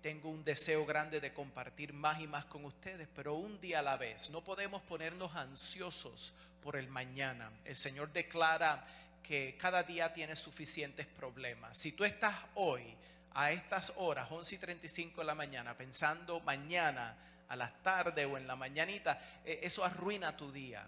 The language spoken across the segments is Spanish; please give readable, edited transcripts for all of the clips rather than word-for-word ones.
Tengo un deseo grande de compartir más y más con ustedes, pero un día a la vez. No podemos ponernos ansiosos por el mañana. El Señor declara que cada día tiene suficientes problemas. Si tú estás hoy a estas horas, 11:35 de la mañana, pensando mañana a las tardes o en la mañanita, eso arruina tu día.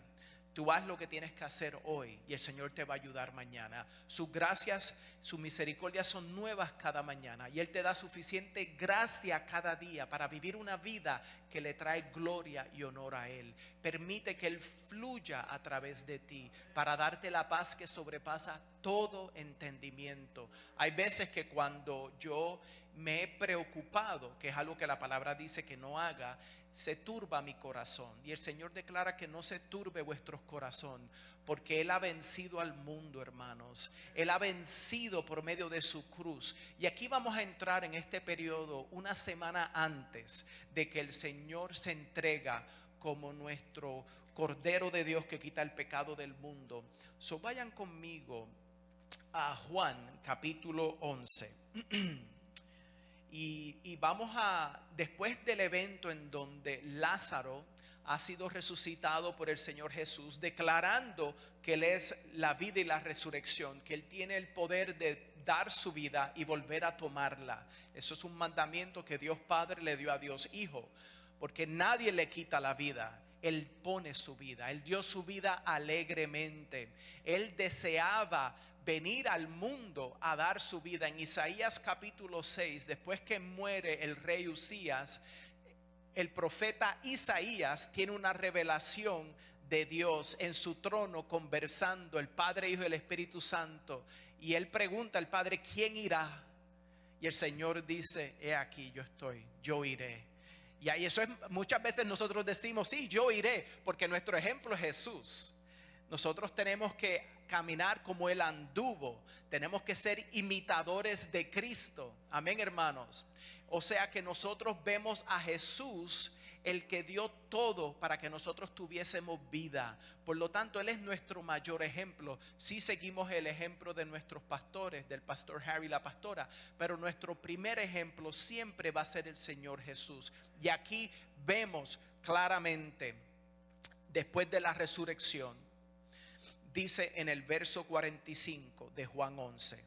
Tú haz lo que tienes que hacer hoy y el Señor te va a ayudar mañana. Sus gracias, sus misericordias son nuevas cada mañana y Él te da suficiente gracia cada día para vivir una vida que le trae gloria y honor a Él. Permite que Él fluya a través de ti para darte la paz que sobrepasa todo entendimiento. Hay veces que cuando yo me he preocupado, que es algo que la palabra dice que no haga, se turba mi corazón. Y el Señor declara que no se turbe vuestro corazón, porque Él ha vencido al mundo, hermanos. Él ha vencido por medio de su cruz. Y aquí vamos a entrar en este periodo una semana antes de que el Señor se entrega como nuestro Cordero de Dios que quita el pecado del mundo. So vayan conmigo a Juan capítulo 11. Y vamos a, después del evento en donde Lázaro ha sido resucitado por el Señor Jesús, declarando que Él es la vida y la resurrección, que Él tiene el poder de dar su vida y volver a tomarla. Eso es un mandamiento que Dios Padre le dio a Dios Hijo, porque nadie le quita la vida. Él pone su vida, Él dio su vida alegremente. Él deseaba venir al mundo a dar su vida. En Isaías capítulo 6, después que muere el rey Usías, el profeta Isaías tiene una revelación de Dios en su trono, conversando el Padre, Hijo y el Espíritu Santo. Y él pregunta al Padre: ¿quién irá? Y el Señor dice: he aquí, yo estoy, yo iré. Y ahí eso es, muchas veces nosotros decimos: sí, yo iré, porque nuestro ejemplo es Jesús. Nosotros tenemos que caminar como Él anduvo. Tenemos que ser imitadores de Cristo. Amén, hermanos. O sea que nosotros vemos a Jesús, el que dio todo para que nosotros tuviésemos vida. Por lo tanto, Él es nuestro mayor ejemplo. Sí seguimos el ejemplo de nuestros pastores, del pastor Harry y la pastora, pero nuestro primer ejemplo siempre va a ser el Señor Jesús. Y aquí vemos claramente, después de la resurrección, dice en el verso 45 de Juan 11: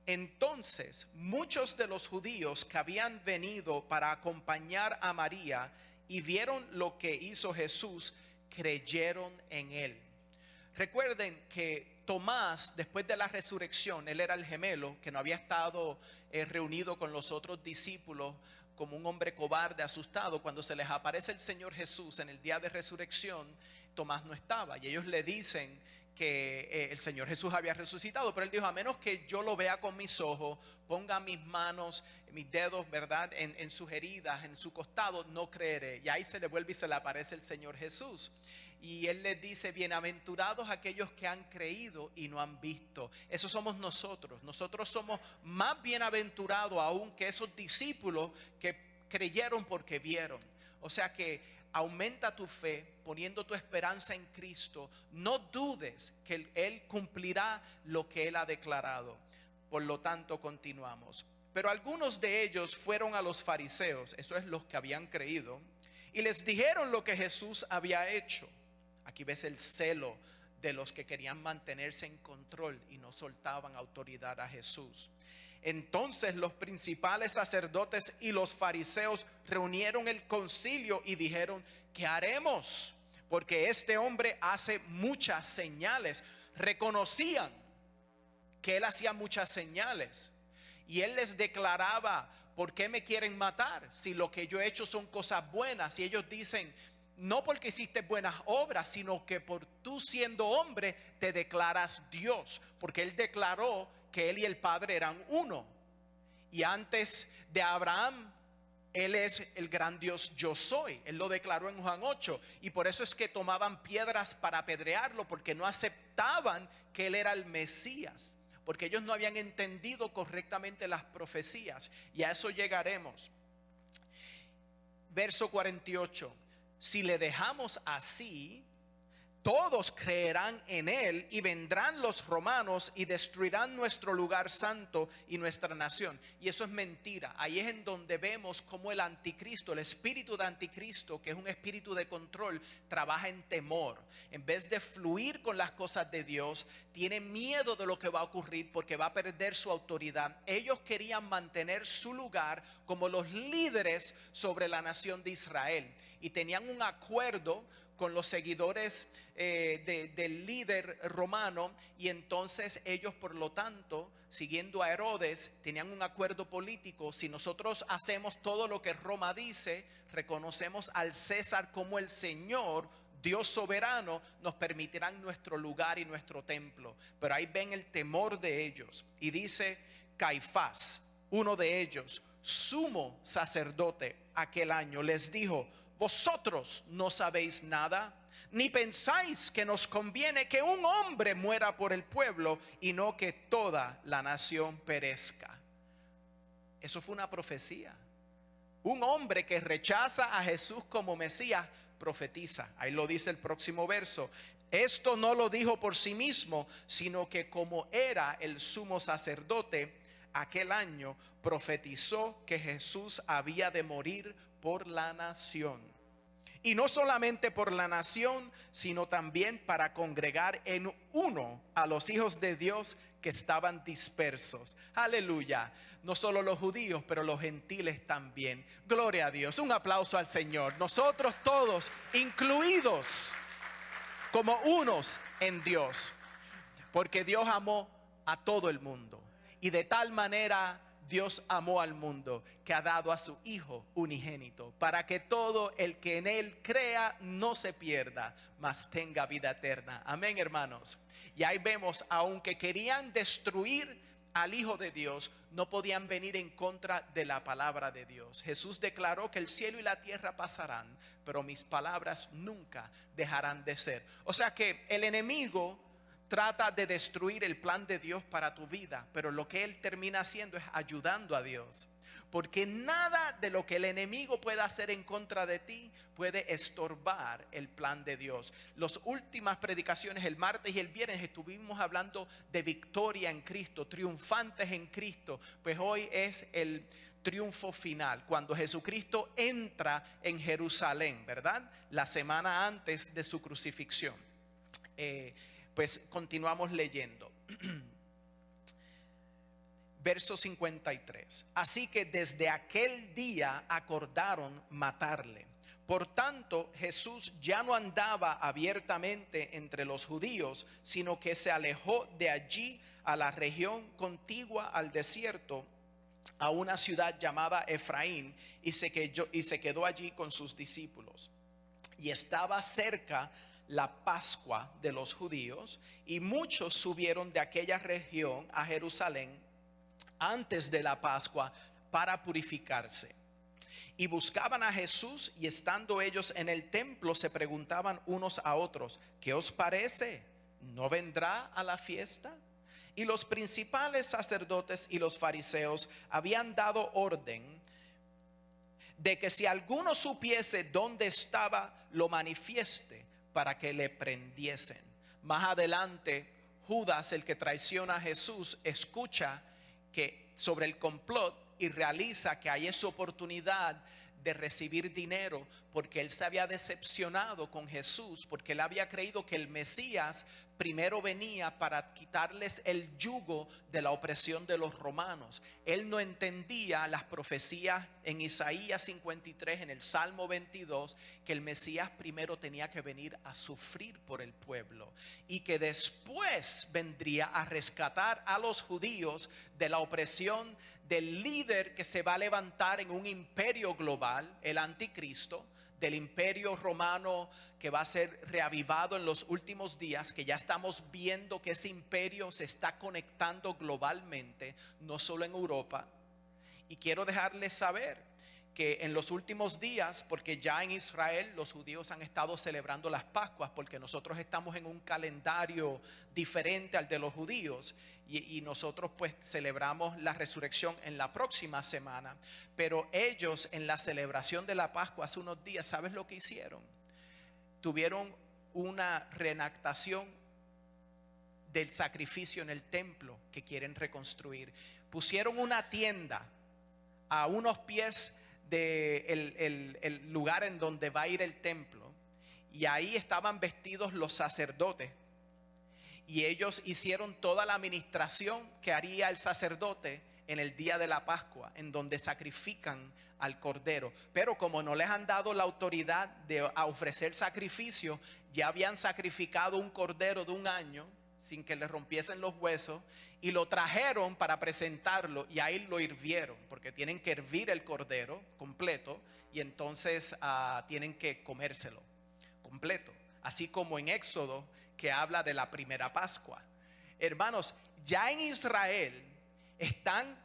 entonces muchos de los judíos que habían venido para acompañar a María y vieron lo que hizo Jesús, creyeron en Él. Recuerden que Tomás, después de la resurrección, él era el gemelo que no había estado reunido con los otros discípulos, como un hombre cobarde, asustado. Cuando se les aparece el Señor Jesús en el día de resurrección, Tomás no estaba y ellos le dicen que el Señor Jesús había resucitado, pero él dijo: a menos que yo lo vea con mis ojos, ponga mis manos, mis dedos, ¿verdad?, en sus heridas, en su costado, no creeré. Y ahí se le vuelve y se le aparece el Señor Jesús. Y Él les dice: bienaventurados aquellos que han creído y no han visto. Esos somos nosotros. Nosotros somos más bienaventurados aún que esos discípulos que creyeron porque vieron. O sea que aumenta tu fe poniendo tu esperanza en Cristo. No dudes que Él cumplirá lo que Él ha declarado. Por lo tanto, continuamos. Pero algunos de ellos fueron a los fariseos, eso es los que habían creído, y les dijeron lo que Jesús había hecho. Aquí ves el celo de los que querían mantenerse en control y no soltaban autoridad a Jesús. Entonces los principales sacerdotes y los fariseos reunieron el concilio y dijeron: ¿qué haremos? Porque este hombre hace muchas señales. Reconocían que él hacía muchas señales y él les declaraba: ¿por qué me quieren matar? Si lo que yo he hecho son cosas buenas. Y ellos dicen: no porque hiciste buenas obras, sino que por tú siendo hombre te declaras Dios. Porque él declaró que él y el Padre eran uno. Y antes de Abraham, Él es el gran Dios yo soy. Él lo declaró en Juan 8. Y por eso es que tomaban piedras para apedrearlo, porque no aceptaban que Él era el Mesías, porque ellos no habían entendido correctamente las profecías. Y a eso llegaremos. Verso 48: si le dejamos así, todos creerán en él y vendrán los romanos y destruirán nuestro lugar santo y nuestra nación. Y eso es mentira. Ahí es en donde vemos cómo el anticristo, el espíritu de anticristo, que es un espíritu de control, trabaja en temor. En vez de fluir con las cosas de Dios, tiene miedo de lo que va a ocurrir porque va a perder su autoridad. Ellos querían mantener su lugar como los líderes sobre la nación de Israel y tenían un acuerdo con los seguidores del líder romano, y entonces ellos, por lo tanto, siguiendo a Herodes, tenían un acuerdo político: si nosotros hacemos todo lo que Roma dice, reconocemos al César como el Señor, Dios soberano, nos permitirán nuestro lugar y nuestro templo. Pero ahí ven el temor de ellos, y dice Caifás, uno de ellos, sumo sacerdote aquel año, les dijo: vosotros no sabéis nada, ni pensáis que nos conviene que un hombre muera por el pueblo y no que toda la nación perezca. Eso fue una profecía. Un hombre que rechaza a Jesús como Mesías profetiza. Ahí lo dice el próximo verso. Esto no lo dijo por sí mismo, sino que como era el sumo sacerdote aquel año, profetizó que Jesús había de morir por la nación. Y no solamente por la nación, sino también para congregar en uno a los hijos de Dios que estaban dispersos. Aleluya. No solo los judíos, pero los gentiles también. Gloria a Dios. Un aplauso al Señor. Nosotros todos incluidos como unos en Dios. Porque Dios amó a todo el mundo. Y de tal manera Dios amó al mundo que ha dado a su Hijo unigénito, para que todo el que en él crea no se pierda, mas tenga vida eterna. Amén, hermanos. Y ahí vemos, aunque querían destruir al Hijo de Dios, no podían venir en contra de la palabra de Dios. Jesús declaró que el cielo y la tierra pasarán, pero mis palabras nunca dejarán de ser. O sea que el enemigo trata de destruir el plan de Dios para tu vida, pero lo que él termina haciendo es ayudando a Dios, porque nada de lo que el enemigo pueda hacer en contra de ti puede estorbar el plan de Dios. Las últimas predicaciones, el martes y el viernes, estuvimos hablando de victoria en Cristo, triunfantes en Cristo. Pues hoy es el triunfo final, cuando Jesucristo entra en Jerusalén, ¿verdad? La semana antes de su crucifixión. Pues continuamos leyendo. Verso 53. Así que desde aquel día acordaron matarle. Por tanto, Jesús ya no andaba abiertamente entre los judíos, sino que se alejó de allí a la región contigua al desierto, a una ciudad llamada Efraín, y se quedó allí con sus discípulos. Y estaba cerca la Pascua de los judíos, y muchos subieron de aquella región a Jerusalén antes de la Pascua para purificarse. Y buscaban a Jesús, y estando ellos en el templo se preguntaban unos a otros: ¿qué os parece? ¿No vendrá a la fiesta? Y los principales sacerdotes y los fariseos habían dado orden de que si alguno supiese dónde estaba, lo manifieste, para que le prendiesen. Más adelante, Judas, el que traiciona a Jesús, escucha que sobre el complot y realiza que hay esa oportunidad de recibir dinero, porque él se había decepcionado con Jesús, porque él había creído que el Mesías primero venía para quitarles el yugo de la opresión de los romanos. Él no entendía las profecías en Isaías 53, en el Salmo 22, que el Mesías primero tenía que venir a sufrir por el pueblo y que después vendría a rescatar a los judíos de la opresión del líder que se va a levantar en un imperio global, el anticristo, del imperio romano que va a ser reavivado en los últimos días, que ya estamos viendo que ese imperio se está conectando globalmente, no solo en Europa. Y quiero dejarles saber que en los últimos días, porque ya en Israel los judíos han estado celebrando las Pascuas, porque nosotros estamos en un calendario diferente al de los judíos, y nosotros pues celebramos la resurrección en la próxima semana. Pero ellos en la celebración de la Pascua hace unos días, ¿sabes lo que hicieron? Tuvieron una reenactación del sacrificio en el templo que quieren reconstruir. Pusieron una tienda a unos pies del lugar en donde va a ir el templo, y ahí estaban vestidos los sacerdotes, y ellos hicieron toda la administración que haría el sacerdote en el día de la Pascua, en donde sacrifican al cordero. Pero como no les han dado la autoridad a ofrecer sacrificio, ya habían sacrificado un cordero de un año sin que le rompiesen los huesos, y lo trajeron para presentarlo, y ahí lo hirvieron, porque tienen que hervir el cordero completo, y entonces tienen que comérselo completo, así como en Éxodo, que habla de la primera Pascua. Hermanos, ya en Israel están,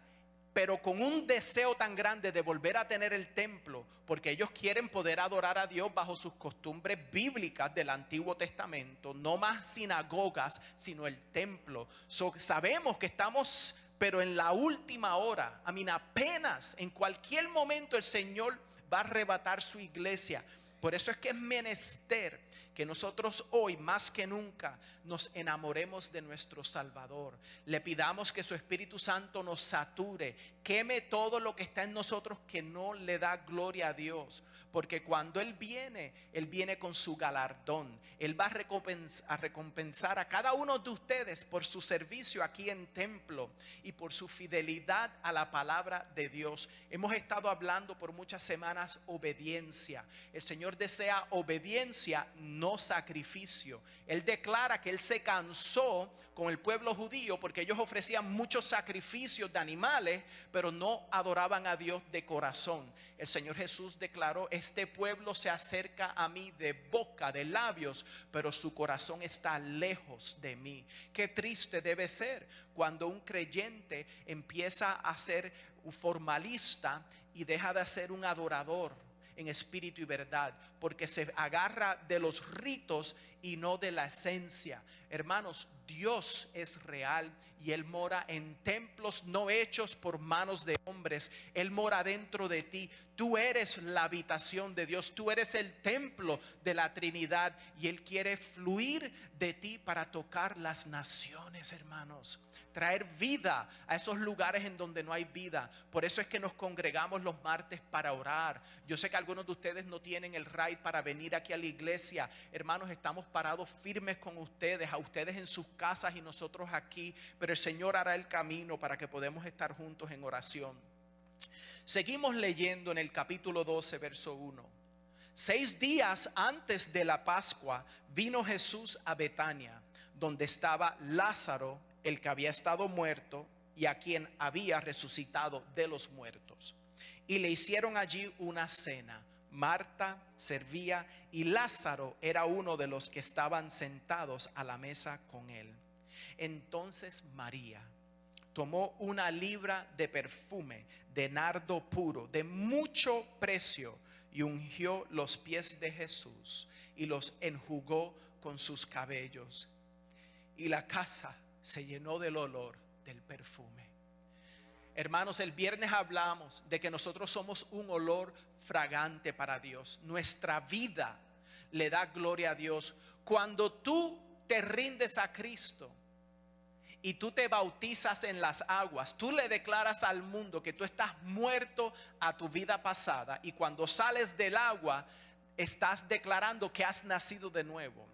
pero con un deseo tan grande de volver a tener el templo, porque ellos quieren poder adorar a Dios bajo sus costumbres bíblicas del Antiguo Testamento, no más sinagogas, sino el templo. Sabemos que estamos, pero en la última hora, apenas en cualquier momento el Señor va a arrebatar su iglesia. Por eso es que es menester que nosotros hoy más que nunca nos enamoremos de nuestro Salvador. Le pidamos que su Espíritu Santo nos sature, queme todo lo que está en nosotros que no le da gloria a Dios. Porque cuando Él viene con su galardón. Él va a recompensar a cada uno de ustedes por su servicio aquí en templo y por su fidelidad a la palabra de Dios. Hemos estado hablando por muchas semanas obediencia. El Señor desea obediencia, no sacrificio. Él declara que Él se cansó con el pueblo judío porque ellos ofrecían muchos sacrificios de animales, pero no adoraban a Dios de corazón. El Señor Jesús declaró: este pueblo se acerca a mí de boca, de labios, pero su corazón está lejos de mí. Qué triste debe ser cuando un creyente empieza a ser un formalista y deja de ser un adorador en espíritu y verdad, porque se agarra de los ritos y no de la esencia. Hermanos, Dios es real y Él mora en templos no hechos por manos de hombres. Él mora dentro de ti. Tú eres la habitación de Dios. Tú eres el templo de la Trinidad, y Él quiere fluir de ti para tocar las naciones, hermanos. Traer vida a esos lugares en donde no hay vida. Por eso es que nos congregamos los martes para orar. Yo sé que algunos de ustedes no tienen el right para venir aquí a la iglesia. Hermanos, estamos parados firmes con ustedes, a ustedes en sus casas y nosotros aquí. Pero el Señor hará el camino para que podamos estar juntos en oración. Seguimos leyendo en el capítulo 12, verso 1. 6 días antes de la Pascua vino Jesús a Betania, donde estaba Lázaro, el que había estado muerto y a quien había resucitado de los muertos. Y le hicieron allí una cena. Marta servía y Lázaro era uno de los que estaban sentados a la mesa con él. Entonces María tomó 1 libra de perfume de nardo puro, de mucho precio, y ungió los pies de Jesús y los enjugó con sus cabellos. Y la casa se llenó del olor del perfume. Hermanos, el viernes hablamos de que nosotros somos un olor fragante para Dios. Nuestra vida le da gloria a Dios. Cuando tú te rindes a Cristo y tú te bautizas en las aguas, tú le declaras al mundo que tú estás muerto a tu vida pasada, y cuando sales del agua estás declarando que has nacido de nuevo,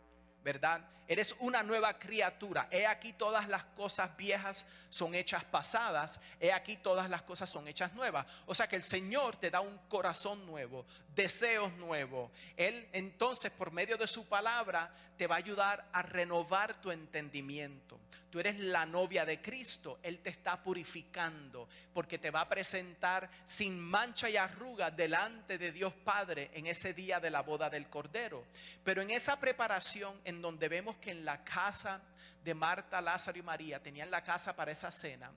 ¿verdad? Eres una nueva criatura. He aquí todas las cosas viejas son hechas pasadas. He aquí todas las cosas son hechas nuevas. O sea que el Señor te da un corazón nuevo, deseos nuevos. Él entonces, por medio de su palabra, te va a ayudar a renovar tu entendimiento. Tú eres la novia de Cristo. Él te está purificando porque te va a presentar sin mancha y arruga delante de Dios Padre en ese día de la boda del Cordero. Pero en esa preparación, en donde vemos que en la casa de Marta, Lázaro y María tenían la casa para esa cena,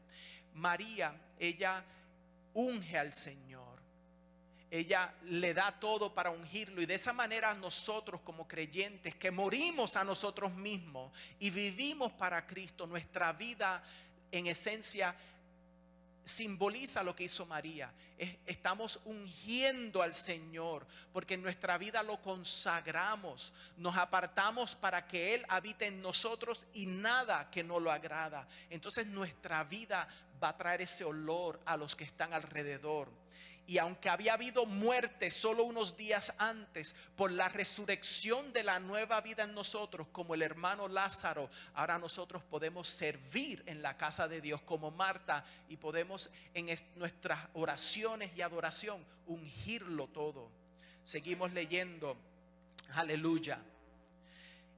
María, ella unge al Señor. Ella le da todo para ungirlo, y de esa manera nosotros como creyentes que morimos a nosotros mismos y vivimos para Cristo, nuestra vida en esencia simboliza lo que hizo María. Estamos ungiendo al Señor, porque en nuestra vida lo consagramos, nos apartamos para que Él habite en nosotros y nada que no lo agrada. Entonces nuestra vida va a traer ese olor a los que están alrededor. Y aunque había habido muerte solo unos días antes, por la resurrección de la nueva vida en nosotros, como el hermano Lázaro, ahora nosotros podemos servir en la casa de Dios como Marta, y podemos en nuestras oraciones y adoración ungirlo todo. Seguimos leyendo, aleluya.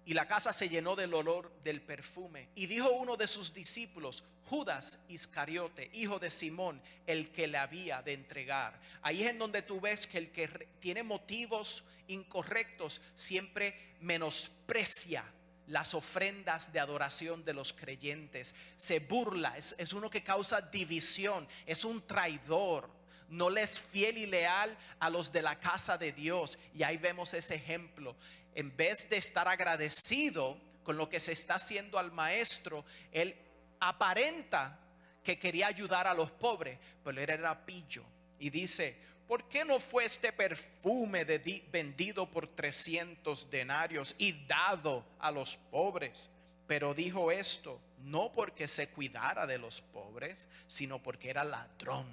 Y la casa se llenó del olor del perfume. Y dijo uno de sus discípulos, Judas Iscariote, hijo de Simón, el que le había de entregar. Ahí es en donde tú ves que el que tiene motivos incorrectos siempre menosprecia las ofrendas de adoración de los creyentes. Se burla, es uno que causa división, es un traidor. No le es fiel y leal a los de la casa de Dios. Y ahí vemos ese ejemplo. En vez de estar agradecido con lo que se está haciendo al maestro, él aparenta que quería ayudar a los pobres, pero él era pillo. Y dice, ¿por qué no fue este perfume vendido por 300 denarios y dado a los pobres? Pero dijo esto no porque se cuidara de los pobres, sino porque era ladrón,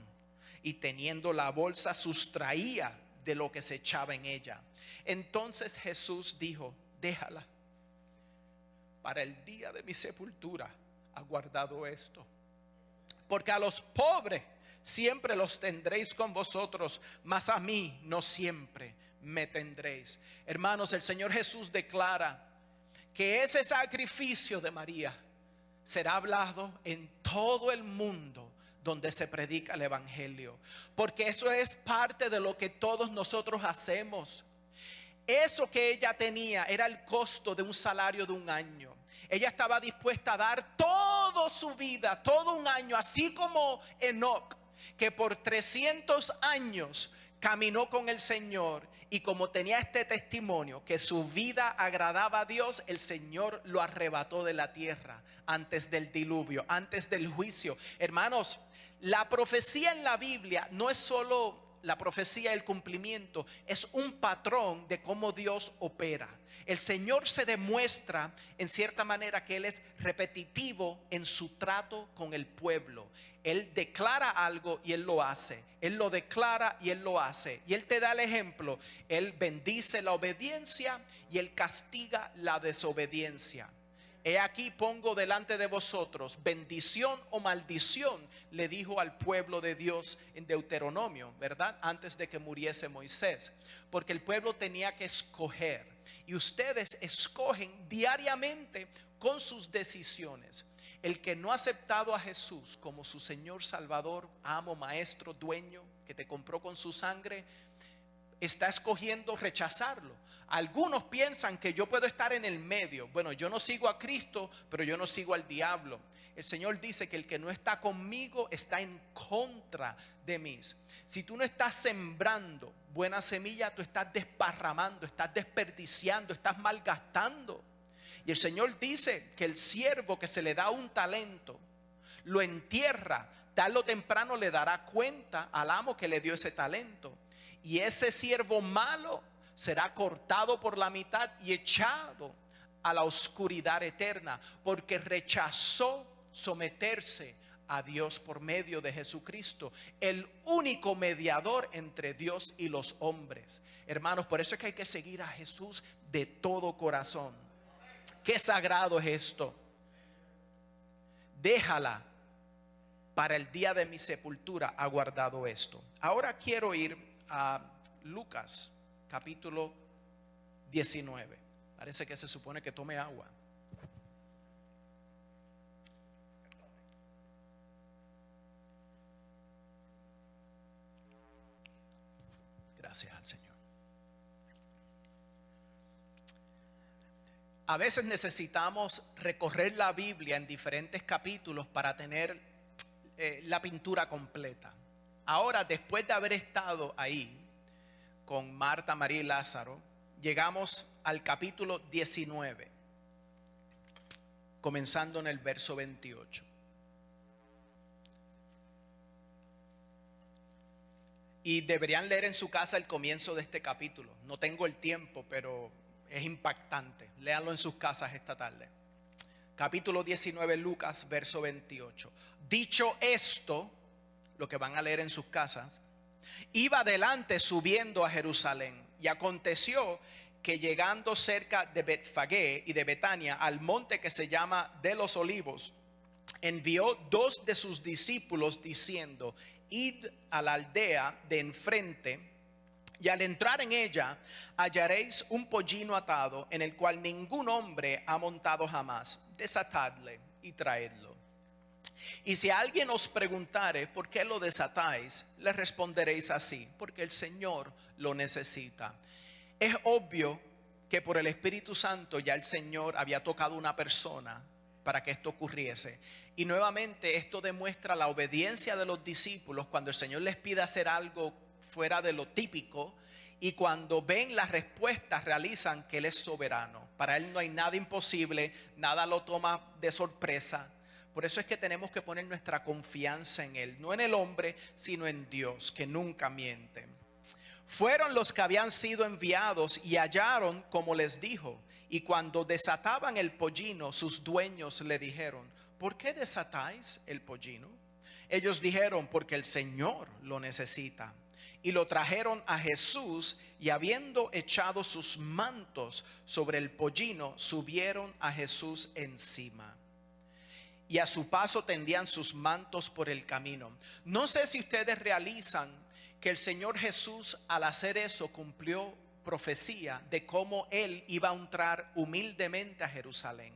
y teniendo la bolsa sustraía de lo que se echaba en ella. Entonces Jesús dijo, déjala, para el día de mi sepultura ha guardado esto. Porque a los pobres siempre los tendréis con vosotros, mas a mí no siempre me tendréis. Hermanos, el Señor Jesús declara que ese sacrificio de María será hablado en todo el mundo donde se predica el evangelio, porque eso es parte de lo que todos nosotros hacemos. Eso que ella tenía era el costo de un salario de un año. Ella estaba dispuesta a dar toda su vida, todo un año, así como Enoc, que por 300 años caminó con el Señor, y como tenía este testimonio que su vida agradaba a Dios, el Señor lo arrebató de la tierra antes del diluvio, antes del juicio. Hermanos, la profecía en la Biblia no es solo la profecía, el cumplimiento, es un patrón de cómo Dios opera. El Señor se demuestra en cierta manera que Él es repetitivo en su trato con el pueblo. Él declara algo y Él lo hace. Él lo declara y Él lo hace. Y Él te da el ejemplo. Él bendice la obediencia y Él castiga la desobediencia. He aquí pongo delante de vosotros bendición o maldición, le dijo al pueblo de Dios en Deuteronomio, ¿verdad? Antes de que muriese Moisés, porque el pueblo tenía que escoger, y ustedes escogen diariamente con sus decisiones. El que no ha aceptado a Jesús como su Señor, Salvador, amo, maestro, dueño, que te compró con su sangre, está escogiendo rechazarlo. Algunos piensan que yo puedo estar en el medio. Bueno, yo no sigo a Cristo, pero yo no sigo al diablo. El Señor dice que el que no está conmigo está en contra de mí. Si tú no estás sembrando buena semilla, tú estás desparramando, estás desperdiciando, estás malgastando. Y el Señor dice que el siervo que se le da un talento, lo entierra, tarde o temprano le dará cuenta al amo que le dio ese talento. Y ese siervo malo será cortado por la mitad y echado a la oscuridad eterna, porque rechazó someterse a Dios por medio de Jesucristo, el único mediador entre Dios y los hombres. Hermanos, por eso es que hay que seguir a Jesús de todo corazón. Qué sagrado es esto. Déjala, para el día de mi sepultura ha guardado esto. Ahora quiero ir a Lucas capítulo 19. Parece que se supone que tome agua. Gracias al Señor. A veces necesitamos recorrer la Biblia en diferentes capítulos para tener la pintura completa. Ahora, después de haber estado ahí con Marta, María y Lázaro, llegamos al capítulo 19, comenzando en el verso 28. Y deberían leer en su casa el comienzo de este capítulo. No tengo el tiempo, pero es impactante. Léanlo en sus casas esta tarde. Capítulo 19, Lucas, verso 28. Dicho esto, lo que van a leer en sus casas, iba adelante subiendo a Jerusalén. Y aconteció que llegando cerca de Betfagé y de Betania, al monte que se llama de los Olivos, envió dos de sus discípulos diciendo: id a la aldea de enfrente, y al entrar en ella hallaréis un pollino atado, en el cual ningún hombre ha montado jamás. Desatadle y traedlo. Y si alguien os preguntare por qué lo desatáis, le responderéis así: porque el Señor lo necesita. Es obvio que por el Espíritu Santo ya el Señor había tocado una persona para que esto ocurriese. Y nuevamente esto demuestra la obediencia de los discípulos cuando el Señor les pide hacer algo fuera de lo típico, y cuando ven las respuestas realizan que Él es soberano. Para Él no hay nada imposible, nada lo toma de sorpresa. Por eso es que tenemos que poner nuestra confianza en Él, no en el hombre, sino en Dios, que nunca miente. Fueron los que habían sido enviados y hallaron como les dijo. Y cuando desataban el pollino, sus dueños le dijeron: ¿por qué desatáis el pollino? Ellos dijeron: porque el Señor lo necesita. Y lo trajeron a Jesús, y habiendo echado sus mantos sobre el pollino, subieron a Jesús encima. Y a su paso tendían sus mantos por el camino. No sé si ustedes realizan que el Señor Jesús, al hacer eso, cumplió profecía de cómo Él iba a entrar humildemente a Jerusalén.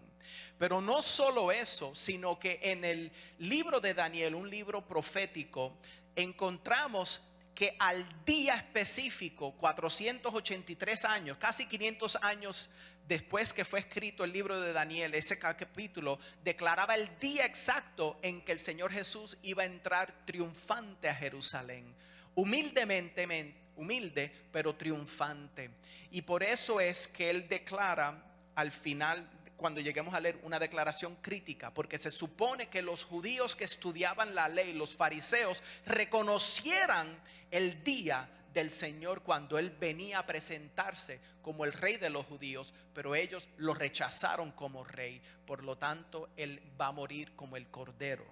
Pero no solo eso, sino que en el libro de Daniel, un libro profético, encontramos que al día específico, 483 años, casi 500 años después que fue escrito el libro de Daniel, ese capítulo declaraba el día exacto en que el Señor Jesús iba a entrar triunfante a Jerusalén. Humilde, pero triunfante. Y por eso es que Él declara al final, cuando lleguemos a leer, una declaración crítica, porque se supone que los judíos que estudiaban la ley, los fariseos, reconocieran el día del Señor cuando Él venía a presentarse como el rey de los judíos, pero ellos lo rechazaron como rey. Por lo tanto, Él va a morir como el cordero.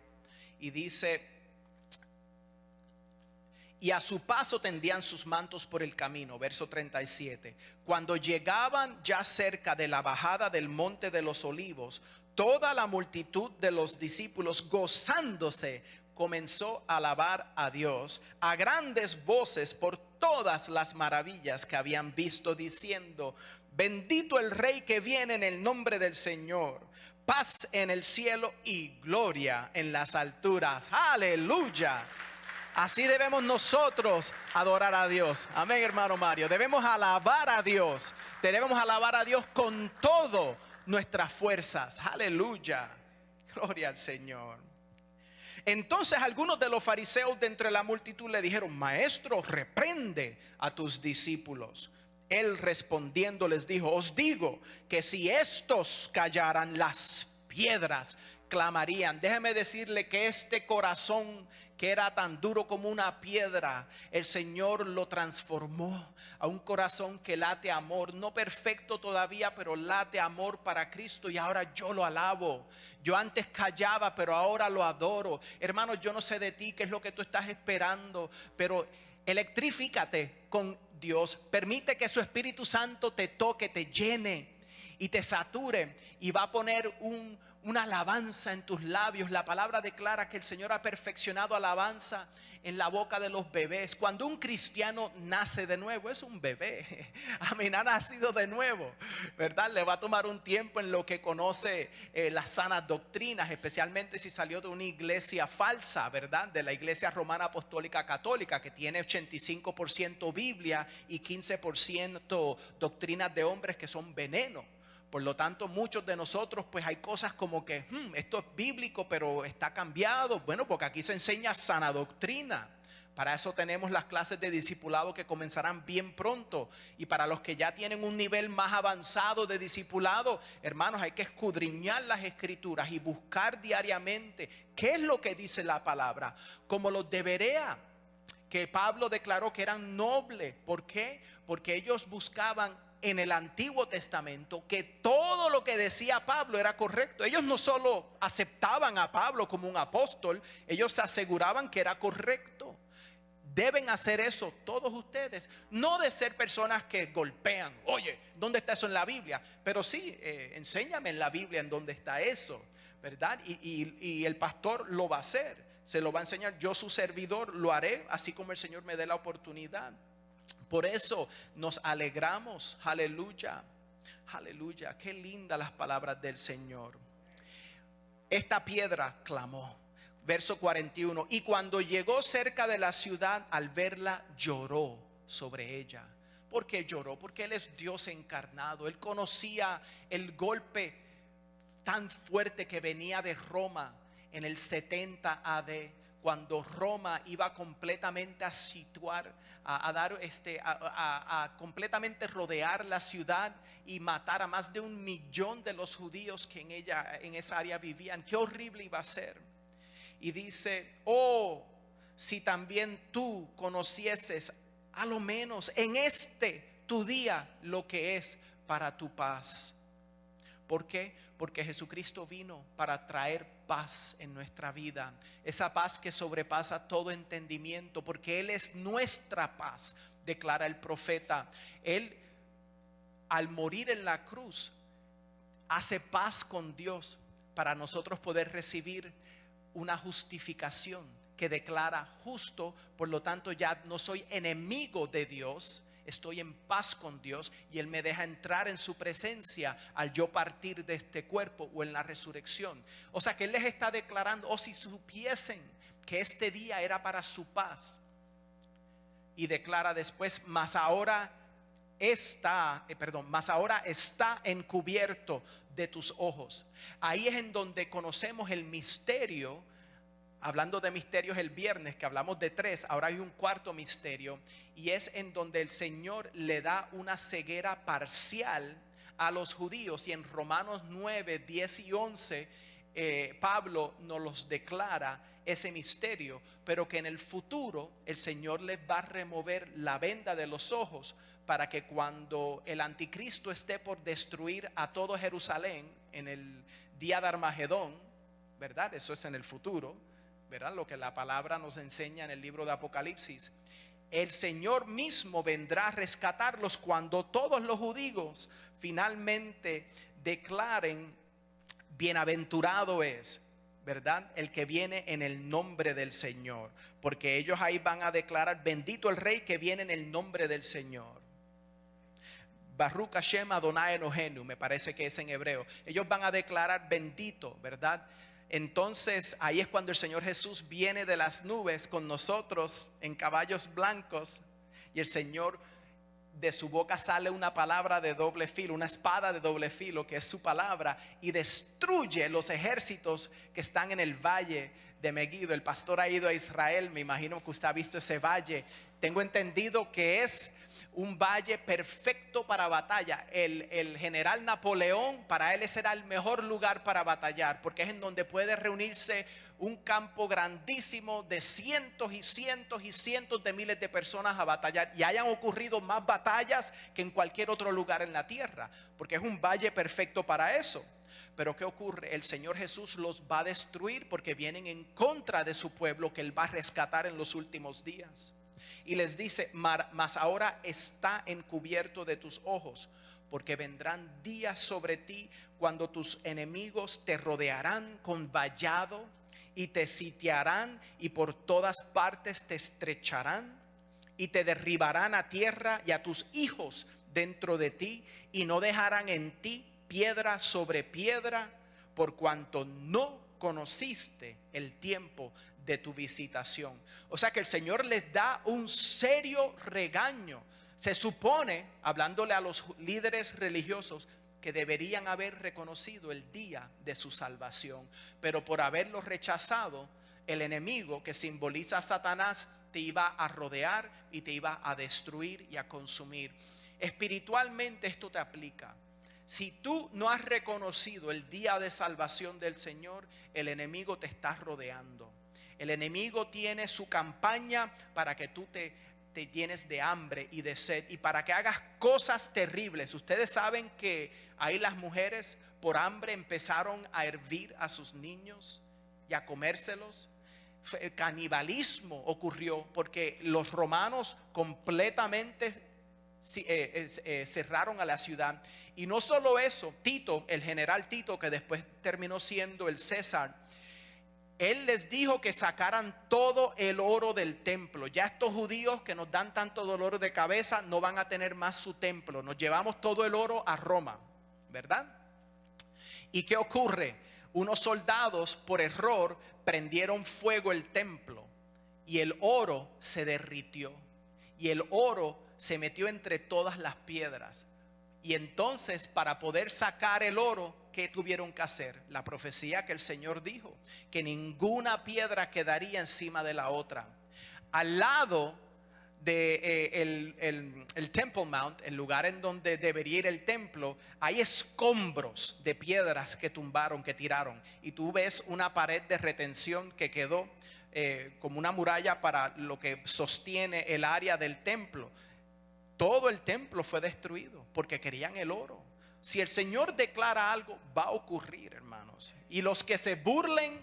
Y dice: y a su paso tendían sus mantos por el camino. Verso 37. Cuando llegaban ya cerca de la bajada del monte de los olivos, toda la multitud de los discípulos, gozándose, comenzó a alabar a Dios a grandes voces por todas las maravillas que habían visto, diciendo: bendito el Rey que viene en el nombre del Señor, paz en el cielo y gloria en las alturas. Aleluya. Así debemos nosotros adorar a Dios. Amén, hermano Mario. Debemos alabar a Dios. Debemos alabar a Dios con todo nuestras fuerzas. Aleluya. Gloria al Señor. Entonces algunos de los fariseos de entre la multitud le dijeron: maestro, reprende a tus discípulos. Él respondiendo les dijo: os digo que si estos callaran, las piedras clamarían. Déjeme decirle que este corazón que era tan duro como una piedra, el Señor lo transformó a un corazón que late amor, no perfecto todavía, pero late amor para Cristo. Y ahora yo lo alabo. Yo antes callaba, pero ahora lo adoro. Hermano, yo no sé de ti qué es lo que tú estás esperando, pero electrifícate con Dios. Permite que su Espíritu Santo te toque, te llene y te sature, y va a poner una alabanza en tus labios. La palabra declara que el Señor ha perfeccionado alabanza en la boca de los bebés. Cuando un cristiano nace de nuevo, es un bebé. Amén, ha nacido de nuevo, ¿verdad? Le va a tomar un tiempo en lo que conoce las sanas doctrinas, especialmente si salió de una iglesia falsa, ¿verdad? De la iglesia romana apostólica católica, que tiene 85% Biblia y 15% doctrinas de hombres que son veneno. Por lo tanto, muchos de nosotros, pues hay cosas como que esto es bíblico, pero está cambiado. Bueno, porque aquí se enseña sana doctrina. Para eso tenemos las clases de discipulado que comenzarán bien pronto. Y para los que ya tienen un nivel más avanzado de discipulado, hermanos, hay que escudriñar las escrituras y buscar diariamente qué es lo que dice la palabra. Como los de Berea, que Pablo declaró que eran nobles. ¿Por qué? Porque ellos buscaban en el Antiguo Testamento que todo lo que decía Pablo era correcto. Ellos no solo aceptaban a Pablo como un apóstol, ellos se aseguraban que era correcto. Deben hacer eso todos ustedes, no de ser personas que golpean. Oye, ¿dónde está eso en la Biblia? Pero sí, enséñame en la Biblia en dónde está eso, ¿verdad? Y el pastor lo va a hacer, se lo va a enseñar. Yo, su servidor, lo haré así como el Señor me dé la oportunidad. Por eso nos alegramos, aleluya, aleluya. Qué lindas las palabras del Señor. Esta piedra clamó. Verso 41, y cuando llegó cerca de la ciudad, al verla, lloró sobre ella. ¿Por qué lloró? Porque Él es Dios encarnado. Él conocía el golpe tan fuerte que venía de Roma en el 70 AD, cuando Roma iba completamente a situar, a completamente rodear la ciudad y matar a más de 1 millón de los judíos que en esa área vivían. Qué horrible iba a ser. Y dice, oh, si también tú conocieses a lo menos en tu día lo que es para tu paz. ¿Por qué? Porque Jesucristo vino para traer paz en nuestra vida. Esa paz que sobrepasa todo entendimiento, porque Él es nuestra paz, declara el profeta. Él, al morir en la cruz, hace paz con Dios para nosotros poder recibir una justificación que declara justo. Por lo tanto, ya no soy enemigo de Dios, estoy en paz con Dios, y Él me deja entrar en su presencia al yo partir de este cuerpo o en la resurrección. O sea que Él les está declarando, si supiesen que este día era para su paz. Y declara después, mas ahora está encubierto de tus ojos. Ahí es en donde conocemos el misterio. Hablando de misterios el viernes, que hablamos de 3, ahora hay un cuarto misterio, y es en donde el Señor le da una ceguera parcial a los judíos. Y en Romanos 9, 10 y 11 Pablo nos los declara ese misterio, pero que en el futuro el Señor les va a remover la venda de los ojos, para que cuando el anticristo esté por destruir a todo Jerusalén en el día de Armagedón, ¿verdad? Eso es en el futuro, ¿verdad? Lo que la palabra nos enseña en el libro de Apocalipsis. El Señor mismo vendrá a rescatarlos cuando todos los judíos finalmente declaren, bienaventurado es, ¿verdad?, el que viene en el nombre del Señor. Porque ellos ahí van a declarar, bendito el Rey que viene en el nombre del Señor. Baruch Hashem Adonai Eloheinu, me parece que es en hebreo. Ellos van a declarar bendito, ¿verdad? Entonces ahí es cuando el Señor Jesús viene de las nubes con nosotros en caballos blancos, y el Señor, de su boca sale una palabra de doble filo, una espada de doble filo, que es su palabra, y destruye los ejércitos que están en el valle de Megiddo. El pastor ha ido a Israel, me imagino que usted ha visto ese valle. Tengo entendido que es un valle perfecto para batalla. El general Napoleón, para él ese era el mejor lugar para batallar, porque es en donde puede reunirse un campo grandísimo de cientos y cientos y cientos de miles de personas a batallar, y hayan ocurrido más batallas que en cualquier otro lugar en la tierra, porque es un valle perfecto para eso. Pero ¿qué ocurre? El Señor Jesús los va a destruir porque vienen en contra de su pueblo, que Él va a rescatar en los últimos días. Y les dice, mas ahora está encubierto de tus ojos, porque vendrán días sobre ti cuando tus enemigos te rodearán con vallado y te sitiarán, y por todas partes te estrecharán y te derribarán a tierra y a tus hijos dentro de ti, y no dejarán en ti piedra sobre piedra, por cuanto no conociste el tiempo de tu visitación. O sea que el Señor les da un serio regaño. Se supone, hablándole a los líderes religiosos, que deberían haber reconocido el día de su salvación, pero por haberlo rechazado, el enemigo, que simboliza a Satanás, te iba a rodear y te iba a destruir y a consumir. Espiritualmente esto te aplica. Si tú no has reconocido el día de salvación del Señor, el enemigo te está rodeando. El enemigo tiene su campaña para que tú te llenes de hambre y de sed y para que hagas cosas terribles. Ustedes saben que ahí las mujeres por hambre empezaron a hervir a sus niños y a comérselos. Canibalismo ocurrió porque los romanos completamente cerraron a la ciudad. Y no solo eso, Tito, el general Tito, que después terminó siendo el César, él les dijo que sacaran todo el oro del templo. Ya estos judíos que nos dan tanto dolor de cabeza no van a tener más su templo. Nos llevamos todo el oro a Roma, ¿verdad? ¿Y qué ocurre? Unos soldados por error prendieron fuego el templo y el oro se derritió. Y el oro se metió entre todas las piedras. Y entonces, para poder sacar el oro, ¿qué tuvieron que hacer? La profecía que el Señor dijo, que ninguna piedra quedaría encima de la otra. Al lado de el Temple Mount, el lugar en donde debería ir el templo, hay escombros de piedras que tumbaron, que tiraron. Y tú ves una pared de retención que quedó como una muralla para lo que sostiene el área del templo. Todo el templo fue destruido porque querían el oro. Si el Señor declara algo, va a ocurrir, hermanos. Y los que se burlen,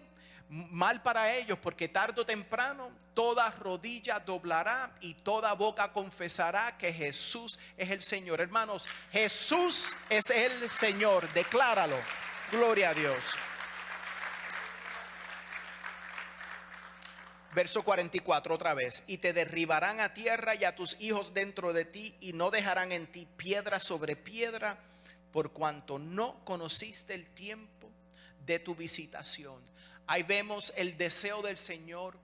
mal para ellos, porque tarde o temprano toda rodilla doblará y toda boca confesará que Jesús es el Señor. Hermanos, Jesús es el Señor. Decláralo. Gloria a Dios. Verso 44 otra vez. Y te derribarán a tierra y a tus hijos dentro de ti, y no dejarán en ti piedra sobre piedra, por cuanto no conociste el tiempo de tu visitación. Ahí vemos el deseo del Señor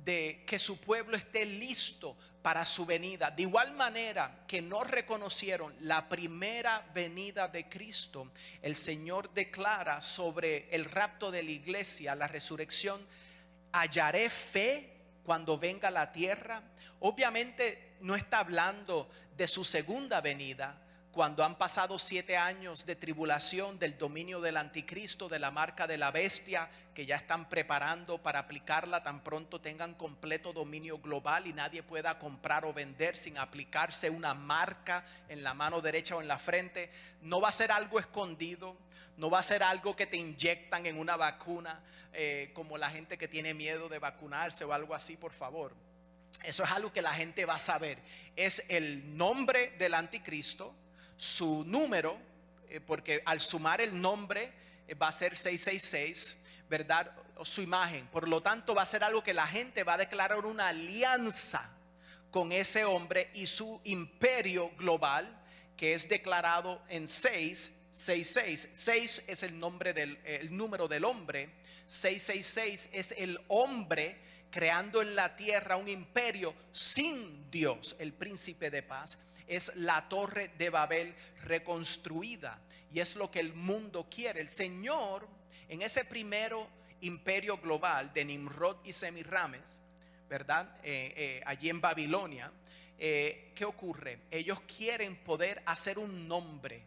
de que su pueblo esté listo para su venida. De igual manera que no reconocieron la primera venida de Cristo, el Señor declara sobre el rapto de la iglesia, la resurrección: hallaré fe cuando venga a la tierra. Obviamente no está hablando de su segunda venida, cuando han pasado 7 años de tribulación, del dominio del anticristo, de la marca de la bestia, que ya están preparando para aplicarla tan pronto tengan completo dominio global y nadie pueda comprar o vender sin aplicarse una marca en la mano derecha o en la frente. No va a ser algo escondido, no va a ser algo que te inyectan en una vacuna, como la gente que tiene miedo de vacunarse o algo así, por favor. Eso es algo que la gente va a saber. Es el nombre del anticristo, su número, porque al sumar el nombre va a ser 666, ¿verdad? Su imagen. Por lo tanto va a ser algo que la gente va a declarar una alianza con ese hombre y su imperio global, que es declarado en 666. 6 es el número del hombre. 666 es el hombre creando en la tierra un imperio sin Dios, el príncipe de paz. Es la torre de Babel reconstruida, y es lo que el mundo quiere. El Señor, en ese primero imperio global de Nimrod y Semiramis, ¿verdad? Allí en Babilonia, ¿qué ocurre? Ellos quieren poder hacer un nombre,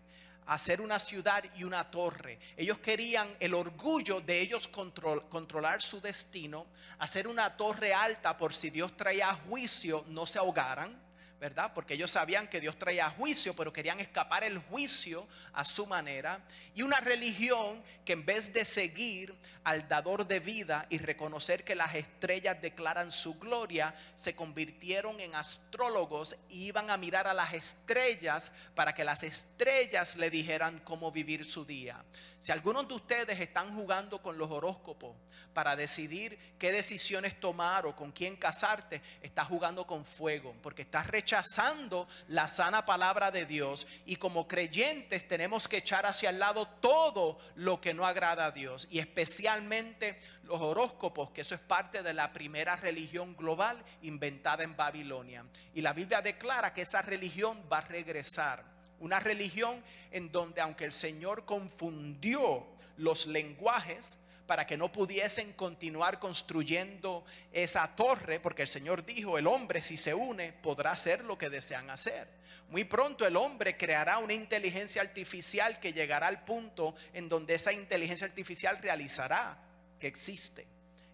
hacer una ciudad y una torre. Ellos querían el orgullo de ellos controlar su destino, hacer una torre alta por si Dios traía juicio, no se ahogaran, ¿verdad? Porque ellos sabían que Dios traía juicio, pero querían escapar el juicio a su manera. Y una religión que, en vez de seguir al dador de vida y reconocer que las estrellas declaran su gloria, se convirtieron en astrólogos y iban a mirar a las estrellas para que las estrellas le dijeran cómo vivir su día. Si algunos de ustedes están jugando con los horóscopos para decidir qué decisiones tomar o con quién casarte, estás jugando con fuego, porque estás rechazando la sana palabra de Dios. Y como creyentes tenemos que echar hacia el lado todo lo que no agrada a Dios, y especialmente los horóscopos, que eso es parte de la primera religión global inventada en Babilonia. Y la Biblia declara que esa religión va a regresar. Una religión en donde, aunque el Señor confundió los lenguajes para que no pudiesen continuar construyendo esa torre, porque el Señor dijo: el hombre, si se une, podrá hacer lo que desean hacer. Muy pronto el hombre creará una inteligencia artificial que llegará al punto en donde esa inteligencia artificial realizará que existe.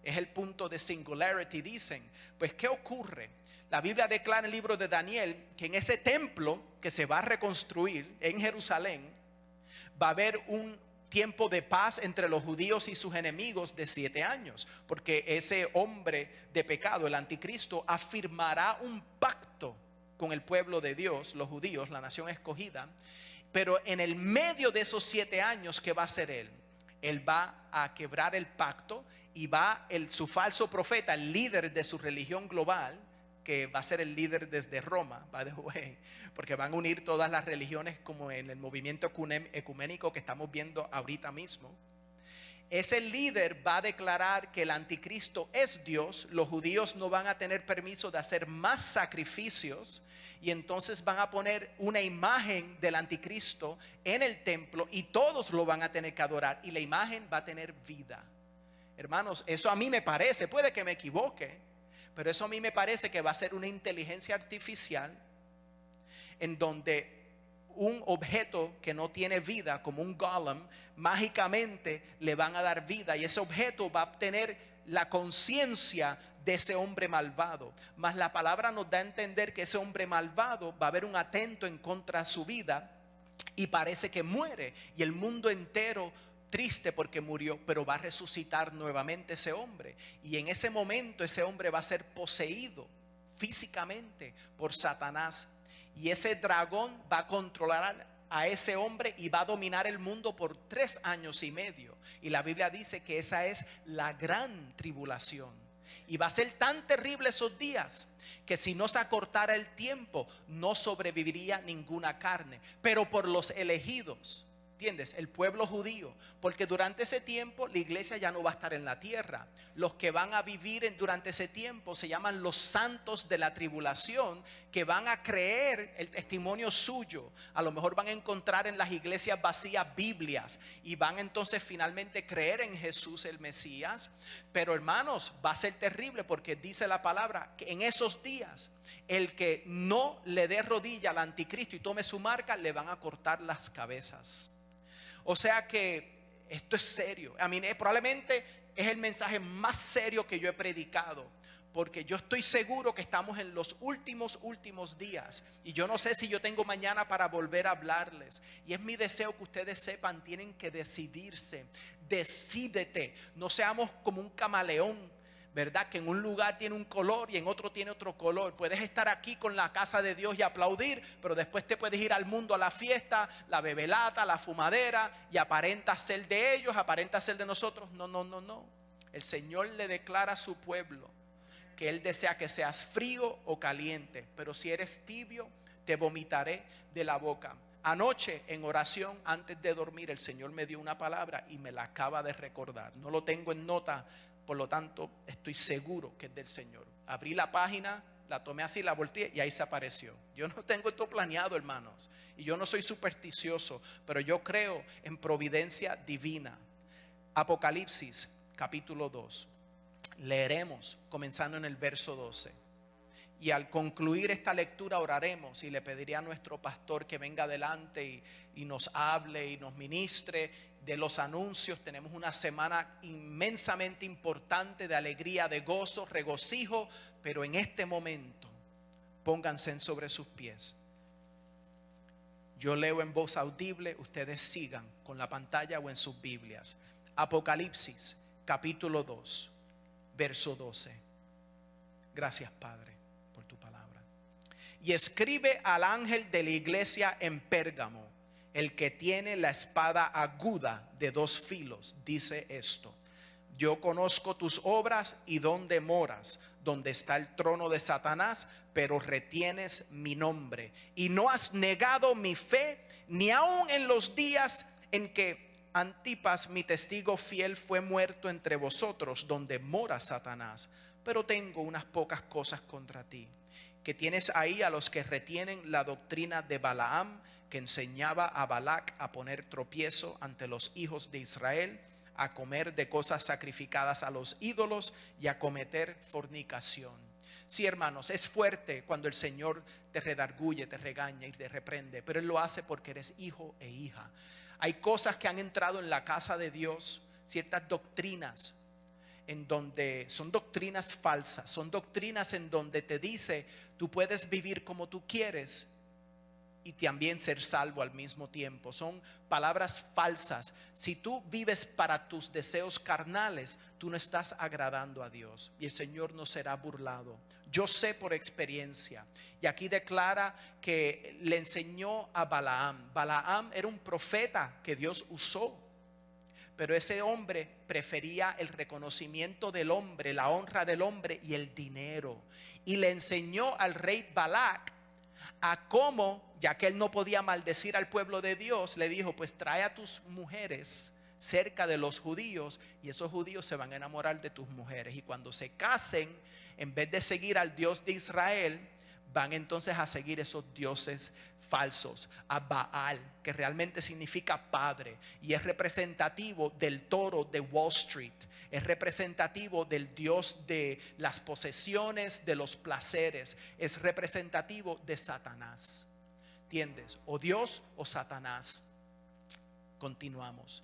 es el punto de singularity, dicen. Pues, ¿qué ocurre? La Biblia declara en el libro de Daniel que en ese templo que se va a reconstruir en Jerusalén, va a haber un tiempo de paz entre los judíos y sus enemigos de 7 años, porque ese hombre de pecado, el anticristo, afirmará un pacto con el pueblo de Dios, los judíos, la nación escogida. Pero en el medio de esos 7 años, ¿qué va a hacer él? Él va a quebrar el pacto y su falso profeta, el líder de su religión global, que va a ser el líder desde Roma, by the way, porque van a unir todas las religiones como en el movimiento ecuménico que estamos viendo ahorita mismo. Ese líder va a declarar que el anticristo es Dios. Los judíos no van a tener permiso de hacer más sacrificios, y entonces van a poner una imagen del anticristo en el templo y todos lo van a tener que adorar, y la imagen va a tener vida. Hermanos, eso a mí me parece, puede que me equivoque, pero eso a mí me parece que va a ser una inteligencia artificial en donde un objeto que no tiene vida, como un golem, mágicamente le van a dar vida, y ese objeto va a obtener la conciencia de ese hombre malvado. Mas la palabra nos da a entender que ese hombre malvado va a haber un atento en contra de su vida y parece que muere, y el mundo entero triste porque murió, pero va a resucitar nuevamente ese hombre, y en ese momento ese hombre va a ser poseído físicamente por Satanás, y ese dragón va a controlar a ese hombre y va a dominar el mundo por 3 años y medio. Y la Biblia dice que esa es la gran tribulación, y va a ser tan terrible esos días que si no se acortara el tiempo no sobreviviría ninguna carne, pero por los elegidos, ¿entiendes? El pueblo judío, porque durante ese tiempo la iglesia ya no va a estar en la tierra. Los que van a vivir durante ese tiempo se llaman los santos de la tribulación, que van a creer el testimonio suyo. A lo mejor van a encontrar en las iglesias vacías Biblias, y van entonces finalmente creer en Jesús el Mesías. Pero hermanos, va a ser terrible, porque dice la palabra que en esos días el que no le dé rodilla al anticristo y tome su marca, le van a cortar las cabezas. O sea que esto es serio. A mí probablemente es el mensaje más serio que yo he predicado, porque yo estoy seguro que estamos en los últimos días, y yo no sé si yo tengo mañana para volver a hablarles. Y es mi deseo que ustedes sepan, tienen que decidirse. Decídete, no seamos como un camaleón, ¿verdad? Que en un lugar tiene un color y en otro tiene otro color. Puedes estar aquí con la casa de Dios y aplaudir, pero después te puedes ir al mundo, a la fiesta, la bebelata, la fumadera, y aparenta ser de ellos, aparenta ser de nosotros. No. El Señor le declara a su pueblo que Él desea que seas frío o caliente, pero si eres tibio, te vomitaré de la boca. Anoche en oración, antes de dormir, el Señor me dio una palabra y me la acaba de recordar. No lo tengo en nota, por lo tanto estoy seguro que es del Señor. Abrí la página, la tomé así, la volteé y ahí se apareció. Yo no tengo esto planeado, hermanos, y yo no soy supersticioso, pero yo creo en providencia divina. Apocalipsis capítulo 2. Leeremos comenzando en el verso 12. Y al concluir esta lectura oraremos, y le pediría a nuestro pastor que venga adelante y nos hable y nos ministre de los anuncios. Tenemos una semana inmensamente importante de alegría, de gozo, regocijo, pero en este momento pónganse sobre sus pies. Yo leo en voz audible, ustedes sigan con la pantalla o en sus Biblias. Apocalipsis capítulo 2, verso 12. Gracias, Padre, por tu palabra. Y escribe al ángel de la iglesia en Pérgamo, el que tiene la espada aguda de 2 filos, dice esto: yo conozco tus obras y dónde moras, donde está el trono de Satanás, pero retienes mi nombre y no has negado mi fe, ni aun en los días en que Antipas, mi testigo fiel, fue muerto entre vosotros, donde mora Satanás. Pero tengo unas pocas cosas contra ti, que tienes ahí a los que retienen la doctrina de Balaam, que enseñaba a Balac a poner tropiezo ante los hijos de Israel, a comer de cosas sacrificadas a los ídolos y a cometer fornicación. Sí, hermanos, es fuerte cuando el Señor te redarguye, te regaña y te reprende, pero Él lo hace porque eres hijo e hija. Hay cosas que han entrado en la casa de Dios, ciertas doctrinas en donde son doctrinas falsas, son doctrinas en donde te dice tú puedes vivir como tú quieres y también ser salvo al mismo tiempo. Son palabras falsas. Si tú vives para tus deseos carnales, tú no estás agradando a Dios y el Señor no será burlado. Yo sé por experiencia. Y aquí declara que le enseñó a Balaam. Balaam era un profeta que Dios usó, pero ese hombre prefería el reconocimiento del hombre, la honra del hombre y el dinero. Y le enseñó al rey Balac a cómo, ya que él no podía maldecir al pueblo de Dios, le dijo, pues trae a tus mujeres cerca de los judíos y esos judíos se van a enamorar de tus mujeres. Y cuando se casen, en vez de seguir al Dios de Israel, van entonces a seguir esos dioses falsos, a Baal, que realmente significa padre y es representativo del toro de Wall Street, es representativo del dios de las posesiones, de los placeres, es representativo de Satanás. ¿Entiendes? O Dios o Satanás. Continuamos.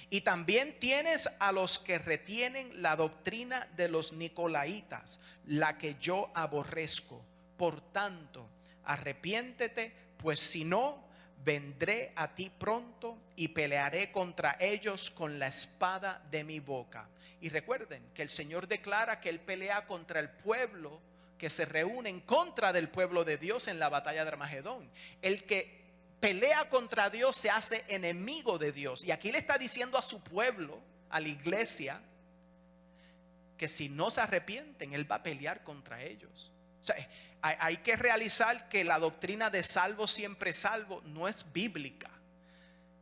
Y también tienes a los que retienen la doctrina de los nicolaitas, la que yo aborrezco. Por tanto, arrepiéntete, pues si no, vendré a ti pronto y pelearé contra ellos con la espada de mi boca. Y recuerden que el Señor declara que Él pelea contra el pueblo que se reúne en contra del pueblo de Dios en la batalla de Armagedón. El que pelea contra Dios se hace enemigo de Dios. Y aquí le está diciendo a su pueblo, a la iglesia, que si no se arrepienten, Él va a pelear contra ellos. O sea, hay que realizar que la doctrina de salvo siempre salvo no es bíblica.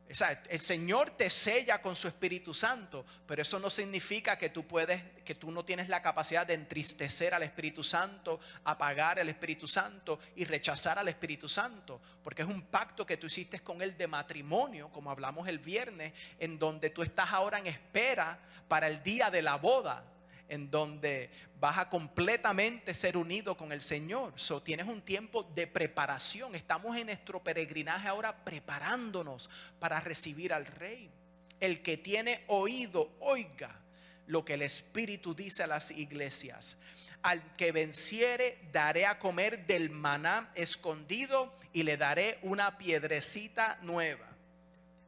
O sea, el Señor te sella con su Espíritu Santo, pero eso no significa que tú no tienes la capacidad de entristecer al Espíritu Santo, apagar al Espíritu Santo y rechazar al Espíritu Santo, porque es un pacto que tú hiciste con Él de matrimonio, como hablamos el viernes, en donde tú estás ahora en espera para el día de la boda, en donde vas a completamente ser unido con el Señor. Tienes un tiempo de preparación. Estamos en nuestro peregrinaje ahora preparándonos para recibir al Rey. El que tiene oído, oiga lo que el Espíritu dice a las iglesias. Al que venciere daré a comer del maná escondido y le daré una piedrecita nueva,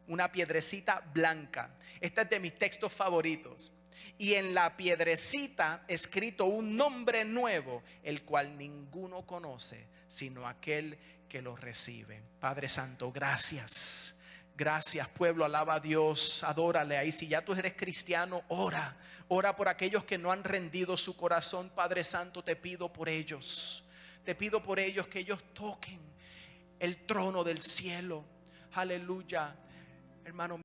una piedrecita blanca. Este es de mis textos favoritos. Y en la piedrecita escrito un nombre nuevo, el cual ninguno conoce, sino aquel que lo recibe. Padre Santo, gracias. Gracias, pueblo, alaba a Dios, adórale ahí. Si ya tú eres cristiano, ora. Ora por aquellos que no han rendido su corazón. Padre Santo, te pido por ellos. Te pido por ellos que ellos toquen el trono del cielo. Aleluya, hermano.